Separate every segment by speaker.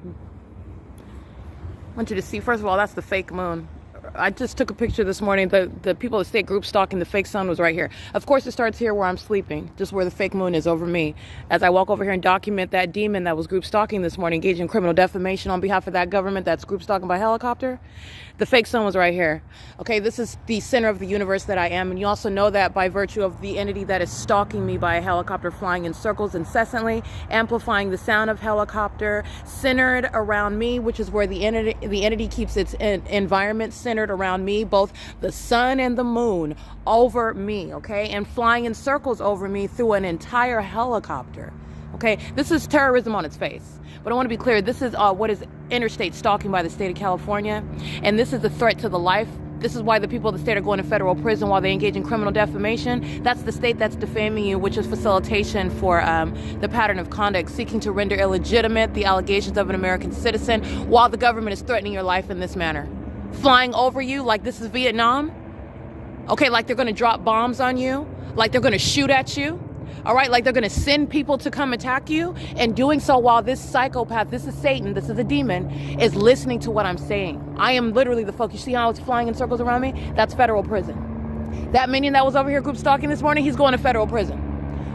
Speaker 1: I want you to see, first of all, that's the fake moon. I just took a picture this morning. The people that stay group stalking the fake sun was right here. Of course, it starts here where I'm sleeping, just where the fake moon is over me. As I walk over here and document that demon that was group stalking this morning, engaged in criminal defamation on behalf of that government that's group stalking by helicopter, the fake sun was right here. Okay, this is the center of the universe that I am. And you also know that by virtue of the entity that is stalking me by a helicopter, flying in circles incessantly, amplifying the sound of helicopter, centered around me, which is where the entity keeps its environment centered around me, both the sun and the moon over me, okay, and flying in circles over me through an entire helicopter. Okay, this is terrorism on its face. But I want to be clear, this is what is interstate stalking by the state of California, and this is a threat to the life. This is why the people of the state are going to federal prison while they engage in criminal defamation. That's the state that's defaming you, which is facilitation for the pattern of conduct, seeking to render illegitimate the allegations of an American citizen while the government is threatening your life in this manner. Flying over you like this is Vietnam. Okay, like they're going to drop bombs on you, like they're going to shoot at you. All right, like they're going to send people to come attack you, and doing so while this psychopath, this is Satan, this is a demon, is listening to what I'm saying. I am literally the focus. You see how it's flying in circles around me? That's federal prison. That minion that was over here group stalking this morning, he's going to federal prison.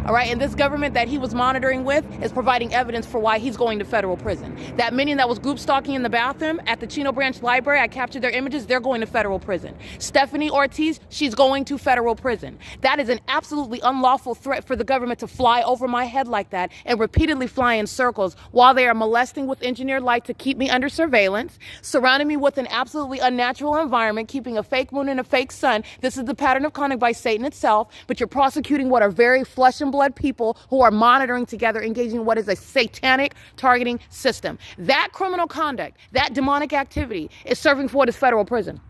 Speaker 1: All right, and this government that he was monitoring with is providing evidence for why he's going to federal prison. That minion that was group stalking in the bathroom at the Chino Branch Library, I captured their images, they're going to federal prison. Stephanie Ortiz, she's going to federal prison. That is an absolutely unlawful threat for the government to fly over my head like that and repeatedly fly in circles while they are molesting with engineered light to keep me under surveillance, surrounding me with an absolutely unnatural environment, keeping a fake moon and a fake sun. This is the pattern of conduct by Satan itself, but you're prosecuting what are very flesh and blood people who are monitoring together, engaging in what is a satanic targeting system. That criminal conduct, that demonic activity is serving for what is federal prison.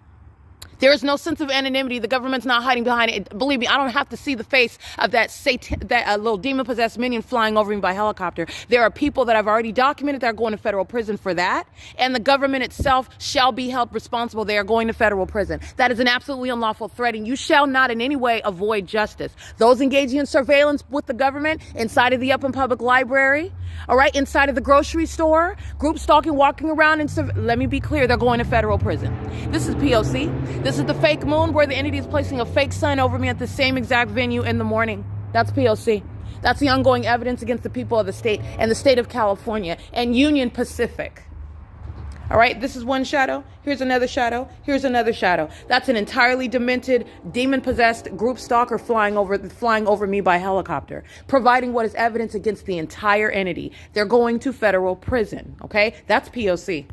Speaker 1: There is no sense of anonymity. The government's not hiding behind it. Believe me, I don't have to see the face of that little demon-possessed minion flying over me by helicopter. There are people that I've already documented that are going to federal prison for that, and the government itself shall be held responsible. They are going to federal prison. That is an absolutely unlawful threat, and you shall not in any way avoid justice. Those engaging in surveillance with the government inside of the Up and Public Library, all right, inside of the grocery store, group stalking, walking around, and let me be clear, they're going to federal prison. This is P.O.C. This is the fake moon where the entity is placing a fake sun over me at the same exact venue in the morning. That's P.O.C. That's the ongoing evidence against the people of the state and the state of California and Union Pacific. All right, this is one shadow. Here's another shadow. Here's another shadow. That's an entirely demented, demon-possessed group stalker flying over me by helicopter, providing what is evidence against the entire entity. They're going to federal prison, okay? That's POC.